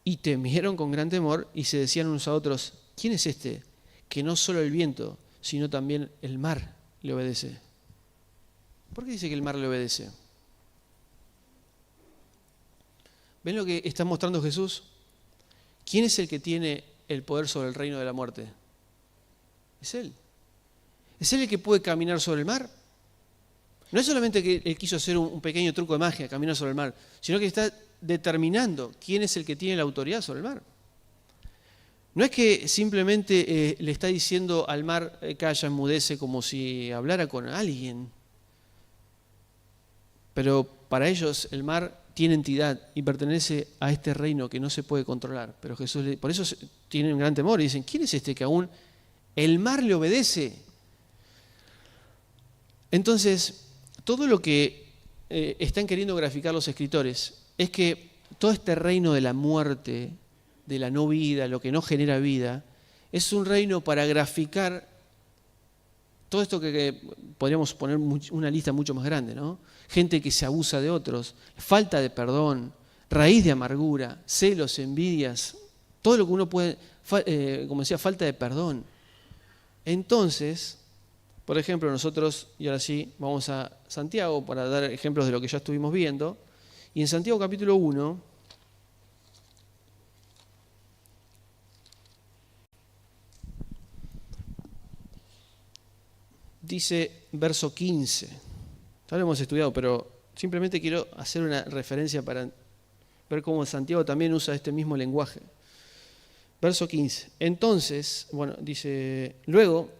Y temieron con gran temor y se decían unos a otros, ¿quién es este que no solo el viento, sino también el mar le obedece? ¿Por qué dice que el mar le obedece? ¿Ven lo que está mostrando Jesús? ¿Quién es el que tiene el poder sobre el reino de la muerte? Es Él. ¿Es Él el que puede caminar sobre el mar? No es solamente que Él quiso hacer un pequeño truco de magia, caminar sobre el mar, sino que está determinando quién es el que tiene la autoridad sobre el mar. No es que simplemente le está diciendo al mar, calla, enmudece, como si hablara con alguien. Pero para ellos el mar tiene entidad y pertenece a este reino que no se puede controlar. Pero Jesús, por eso tienen un gran temor y dicen, ¿quién es este que aún el mar le obedece? Entonces, todo lo que están queriendo graficar los escritores es que todo este reino de la muerte, de la no vida, lo que no genera vida, es un reino para graficar todo esto que podríamos poner una lista mucho más grande, ¿no? Gente que se abusa de otros, falta de perdón, raíz de amargura, celos, envidias, todo lo que uno puede, como decía, falta de perdón. Entonces, por ejemplo, nosotros, y ahora sí, vamos a Santiago para dar ejemplos de lo que ya estuvimos viendo, y en Santiago capítulo 1, dice verso 15. Ya lo hemos estudiado, pero simplemente quiero hacer una referencia para ver cómo Santiago también usa este mismo lenguaje. Verso 15. Entonces, bueno, dice, luego,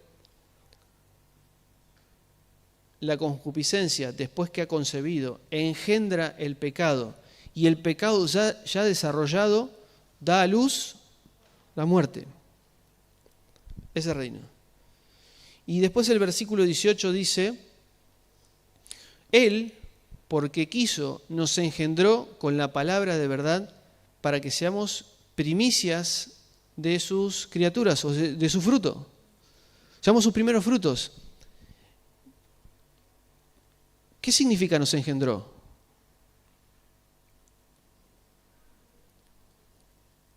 la concupiscencia, después que ha concebido, engendra el pecado, y el pecado ya desarrollado da a luz la muerte. Ese reino. Y después el versículo 18 dice, Él, porque quiso, nos engendró con la palabra de verdad para que seamos primicias de sus criaturas o de su fruto. Seamos sus primeros frutos. ¿Qué significa nos engendró?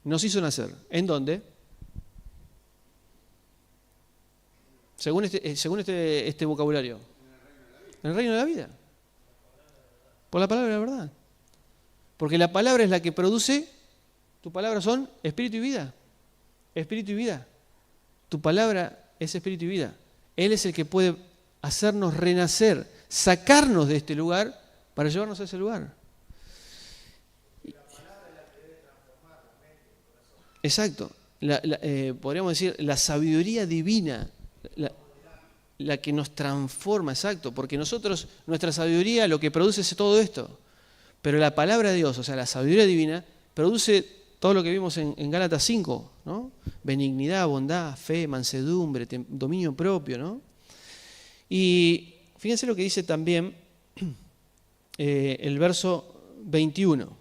Nos hizo nacer. ¿En dónde? Según este vocabulario. En el reino de la vida. Por la palabra de la verdad. Porque la palabra es la que produce, tus palabras son espíritu y vida. Espíritu y vida. Tu palabra es espíritu y vida. Él es el que puede hacernos renacer, sacarnos de este lugar para llevarnos a ese lugar. Exacto. Podríamos decir la sabiduría divina, la que nos transforma, exacto, porque nosotros, nuestra sabiduría lo que produce es todo esto, pero la palabra de Dios, o sea, la sabiduría divina, produce todo lo que vimos en Gálatas 5, ¿no? Benignidad, bondad, fe, mansedumbre, dominio propio, ¿no? Y fíjense lo que dice también el verso 21.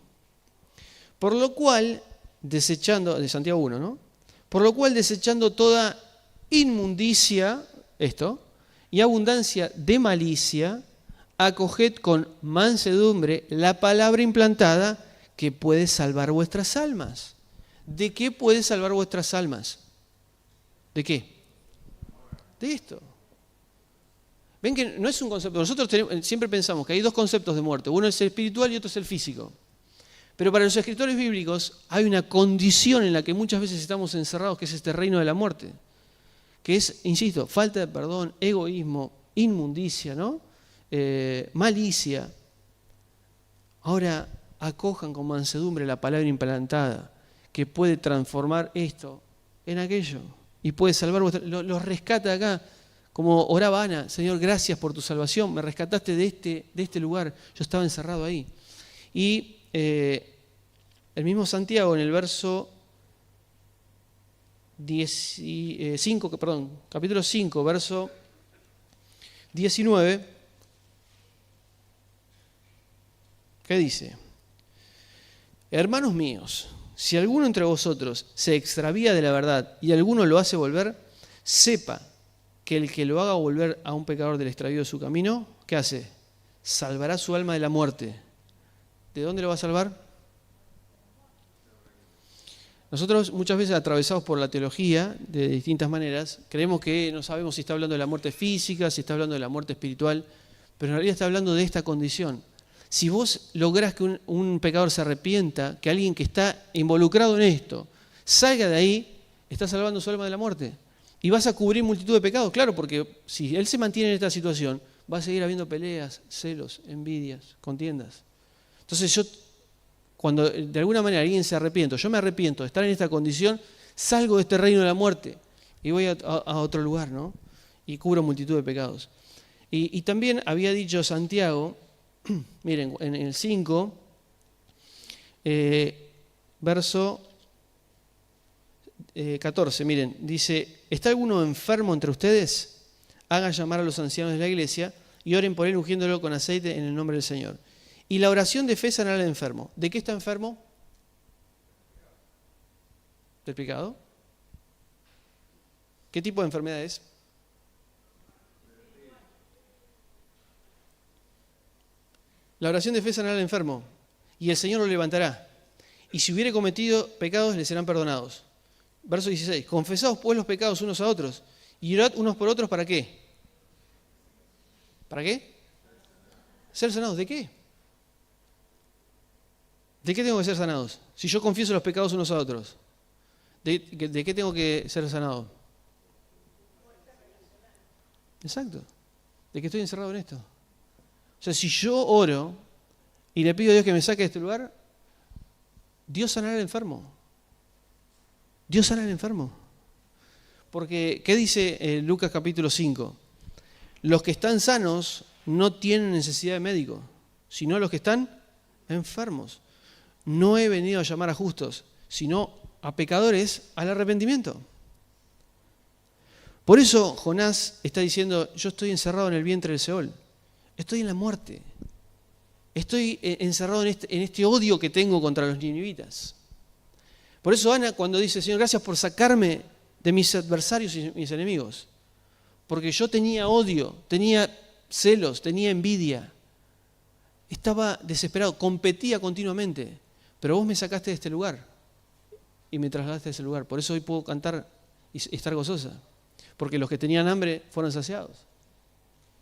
Por lo cual, desechando, de Santiago 1, ¿no? Por lo cual, desechando toda inmundicia, esto, y abundancia de malicia, acoged con mansedumbre la palabra implantada que puede salvar vuestras almas. ¿De qué puede salvar vuestras almas? ¿De qué? De esto. Ven que no es un concepto. Nosotros siempre pensamos que hay dos conceptos de muerte. Uno es el espiritual y otro es el físico. Pero para los escritores bíblicos hay una condición en la que muchas veces estamos encerrados, que es este reino de la muerte. Que es, insisto, falta de perdón, egoísmo, inmundicia, ¿no? Malicia. Ahora acojan con mansedumbre la palabra implantada, que puede transformar esto en aquello y puede salvar los rescata acá, como oraba Ana: Señor, gracias por tu salvación, me rescataste de este lugar, yo estaba encerrado ahí. Y el mismo Santiago en el verso capítulo 5, verso 19, ¿qué dice? Hermanos míos, si alguno entre vosotros se extravía de la verdad y alguno lo hace volver, sepa que el que lo haga volver a un pecador del extravío de su camino, ¿qué hace? Salvará su alma de la muerte. ¿De dónde lo va a salvar? Nosotros muchas veces, atravesados por la teología de distintas maneras, creemos que no sabemos si está hablando de la muerte física, si está hablando de la muerte espiritual, pero en realidad está hablando de esta condición. Si vos lográs que un pecador se arrepienta, que alguien que está involucrado en esto salga de ahí, está salvando su alma de la muerte. Y vas a cubrir multitud de pecados, claro, porque si él se mantiene en esta situación, va a seguir habiendo peleas, celos, envidias, contiendas. Entonces cuando de alguna manera alguien se arrepiente, yo me arrepiento de estar en esta condición, salgo de este reino de la muerte y voy a otro lugar, ¿no? Y cubro multitud de pecados. Y también había dicho Santiago, miren, en el 5, verso 14, miren, dice: ¿está alguno enfermo entre ustedes? Hagan llamar a los ancianos de la iglesia y oren por él ungiéndolo con aceite en el nombre del Señor. Y la oración de fe sanará al enfermo. ¿De qué está enfermo? ¿Del pecado? ¿Qué tipo de enfermedad es? La oración de fe sanará al enfermo y el Señor lo levantará. Y si hubiere cometido pecados, le serán perdonados. Verso 16. Confesaos pues los pecados unos a otros y orad unos por otros, ¿para qué? ¿Para qué? ¿Ser sanados de qué? ¿De qué tengo que ser sanados? Si yo confieso los pecados unos a otros, ¿de qué tengo que ser sanado? Exacto. De que estoy encerrado en esto. O sea, si yo oro y le pido a Dios que me saque de este lugar, Dios sanará al enfermo. Dios sana al enfermo. Porque, ¿qué dice Lucas capítulo 5? Los que están sanos no tienen necesidad de médico, sino los que están enfermos. No he venido a llamar a justos, sino a pecadores al arrepentimiento. Por eso Jonás está diciendo, yo estoy encerrado en el vientre del Seol, estoy en la muerte, estoy encerrado en este odio que tengo contra los ninivitas. Por eso Ana cuando dice, Señor, gracias por sacarme de mis adversarios y mis enemigos, porque yo tenía odio, tenía celos, tenía envidia, estaba desesperado, competía continuamente, pero vos me sacaste de este lugar y me trasladaste a ese lugar. Por eso hoy puedo cantar y estar gozosa, porque los que tenían hambre fueron saciados,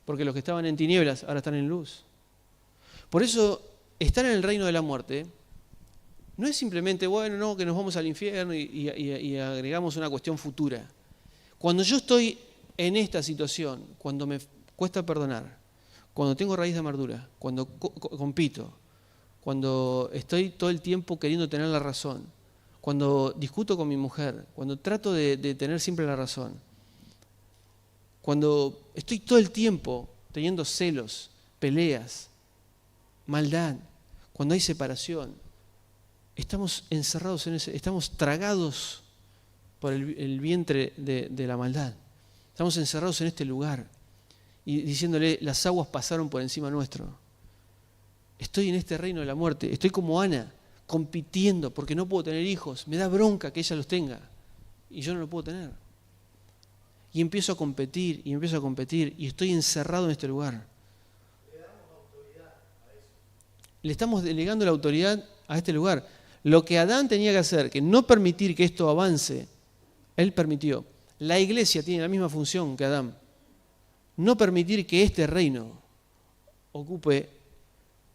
porque los que estaban en tinieblas ahora están en luz. Por eso estar en el reino de la muerte no es simplemente, bueno, no, que nos vamos al infierno y agregamos una cuestión futura. Cuando yo estoy en esta situación, cuando me cuesta perdonar, cuando tengo raíz de amargura, cuando compito, cuando estoy todo el tiempo queriendo tener la razón, cuando discuto con mi mujer, cuando trato de tener siempre la razón, cuando estoy todo el tiempo teniendo celos, peleas, maldad, cuando hay separación, estamos encerrados en ese, estamos tragados por el vientre de la maldad. Estamos encerrados en este lugar y diciéndole, las aguas pasaron por encima nuestro. Estoy en este reino de la muerte, estoy como Ana, compitiendo porque no puedo tener hijos, me da bronca que ella los tenga y yo no lo puedo tener. Y empiezo a competir y estoy encerrado en este lugar. Le estamos delegando la autoridad a este lugar. Lo que Adán tenía que hacer, que no permitir que esto avance, él permitió. La iglesia tiene la misma función que Adán. No permitir que este reino ocupe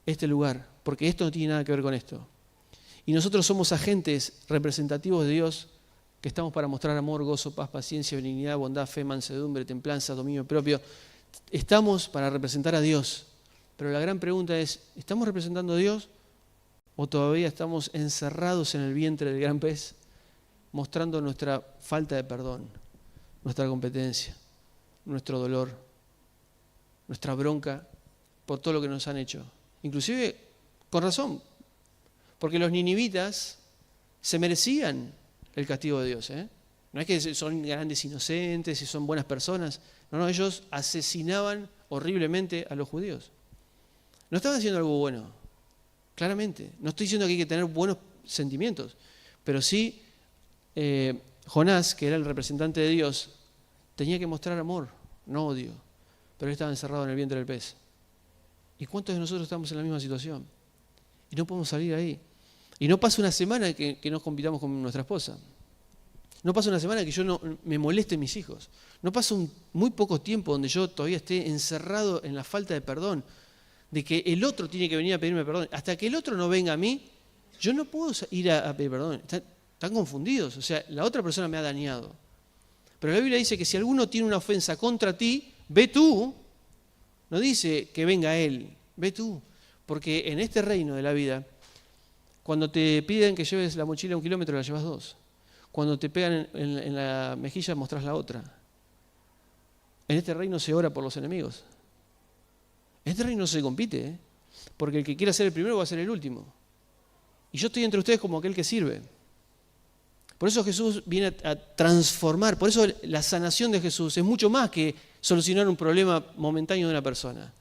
este lugar, porque esto no tiene nada que ver con esto. Y nosotros somos agentes representativos de Dios que estamos para mostrar amor, gozo, paz, paciencia, benignidad, bondad, fe, mansedumbre, templanza, dominio propio. Estamos para representar a Dios. Pero la gran pregunta es, ¿estamos representando a Dios o todavía estamos encerrados en el vientre del gran pez, mostrando nuestra falta de perdón, nuestra competencia, nuestro dolor, nuestra bronca por todo lo que nos han hecho? Inclusive, con razón, porque los ninivitas se merecían el castigo de Dios. No es que son grandes inocentes y son buenas personas. No, ellos asesinaban horriblemente a los judíos. No estaban haciendo algo bueno, claramente. No estoy diciendo que hay que tener buenos sentimientos, pero sí Jonás, que era el representante de Dios, tenía que mostrar amor, no odio, pero él estaba encerrado en el vientre del pez. ¿Y cuántos de nosotros estamos en la misma situación? Y no podemos salir ahí. Y no pasa una semana que nos compitamos con nuestra esposa. No pasa una semana que yo no me moleste mis hijos. No pasa muy poco tiempo donde yo todavía esté encerrado en la falta de perdón, de que el otro tiene que venir a pedirme perdón. Hasta que el otro no venga a mí, yo no puedo ir a pedir perdón. Están confundidos. O sea, la otra persona me ha dañado. Pero la Biblia dice que si alguno tiene una ofensa contra ti, ve tú. No dice que venga él, ve tú. Porque en este reino de la vida, cuando te piden que lleves la mochila 1 kilómetro, la llevas 2. Cuando te pegan en la mejilla, mostrás la otra. En este reino se ora por los enemigos. En este reino no se compite, porque el que quiera ser el primero va a ser el último. Y yo estoy entre ustedes como aquel que sirve. Por eso Jesús viene a transformar. Por eso la sanación de Jesús es mucho más que solucionar un problema momentáneo de una persona.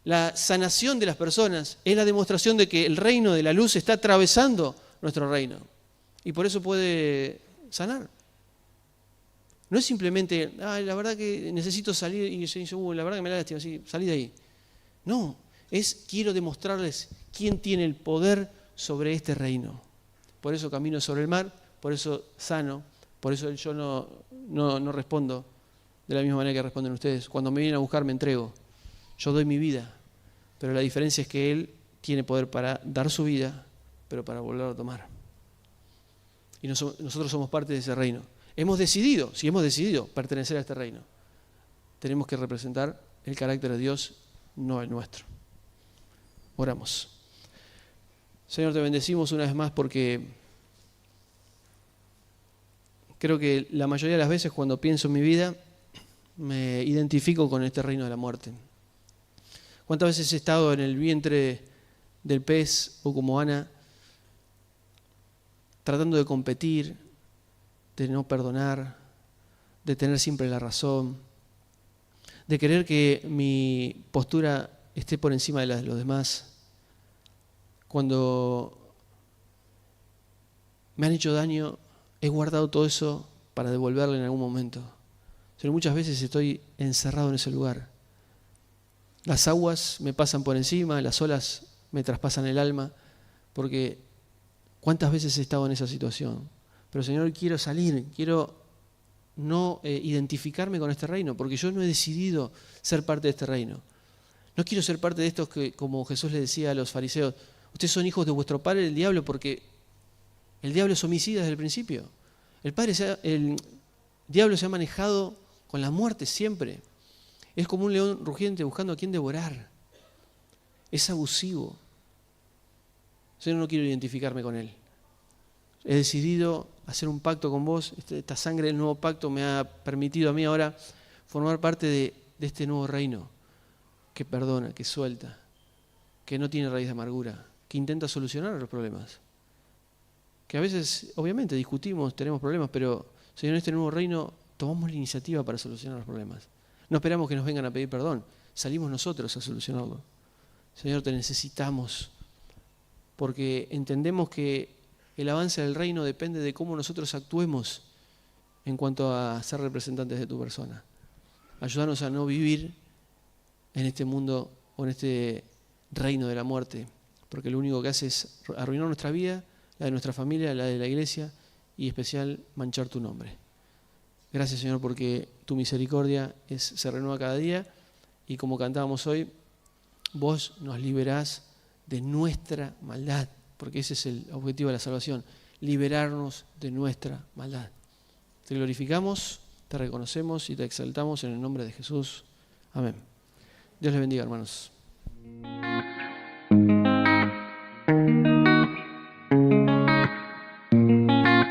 La sanación de las personas es la demostración de que el reino de la luz está atravesando nuestro reino. Y por eso puede sanar. No es simplemente, la verdad que necesito salir y se dice, la verdad que me la lástima, sí, salí de ahí. No, quiero demostrarles quién tiene el poder sobre este reino. Por eso camino sobre el mar, por eso sano, por eso yo no respondo de la misma manera que responden ustedes. Cuando me vienen a buscar me entrego. Yo doy mi vida, pero la diferencia es que Él tiene poder para dar su vida, pero para volver a tomar. Y nosotros somos parte de ese reino. Si hemos decidido pertenecer a este reino, tenemos que representar el carácter de Dios, no el nuestro. Oramos. Señor, te bendecimos una vez más porque creo que la mayoría de las veces cuando pienso en mi vida me identifico con este reino de la muerte. ¿Cuántas veces he estado en el vientre del pez o como Ana tratando de competir, de no perdonar, de tener siempre la razón, de querer que mi postura esté por encima de la de los demás. Cuando me han hecho daño, he guardado todo eso para devolverle en algún momento. Pero muchas veces estoy encerrado en ese lugar. Las aguas me pasan por encima, las olas me traspasan el alma, porque ¿cuántas veces he estado en esa situación? Pero Señor, quiero salir, quiero no identificarme con este reino, porque yo no he decidido ser parte de este reino. No quiero ser parte de estos que, como Jesús le decía a los fariseos, ustedes son hijos de vuestro padre el diablo, porque el diablo es homicida desde el principio. El diablo se ha manejado con la muerte siempre. Es como un león rugiente buscando a quien devorar. Es abusivo. Yo no quiero identificarme con él. He decidido hacer un pacto con vos. Esta sangre del nuevo pacto me ha permitido a mí ahora formar parte de este nuevo reino que perdona, que suelta, que no tiene raíz de amargura, que intenta solucionar los problemas. Que a veces, obviamente, discutimos, tenemos problemas, pero Señor, en este nuevo reino tomamos la iniciativa para solucionar los problemas. No esperamos que nos vengan a pedir perdón, salimos nosotros a solucionarlo. Señor, te necesitamos, porque entendemos que el avance del reino depende de cómo nosotros actuemos en cuanto a ser representantes de tu persona. Ayúdanos a no vivir en este mundo o en este reino de la muerte, porque lo único que hace es arruinar nuestra vida, la de nuestra familia, la de la iglesia y en especial manchar tu nombre. Gracias, Señor, porque tu misericordia se renueva cada día y como cantábamos hoy, vos nos liberás de nuestra maldad, porque ese es el objetivo de la salvación, liberarnos de nuestra maldad. Te glorificamos, te reconocemos y te exaltamos en el nombre de Jesús. Amén. Dios les bendiga, hermanos.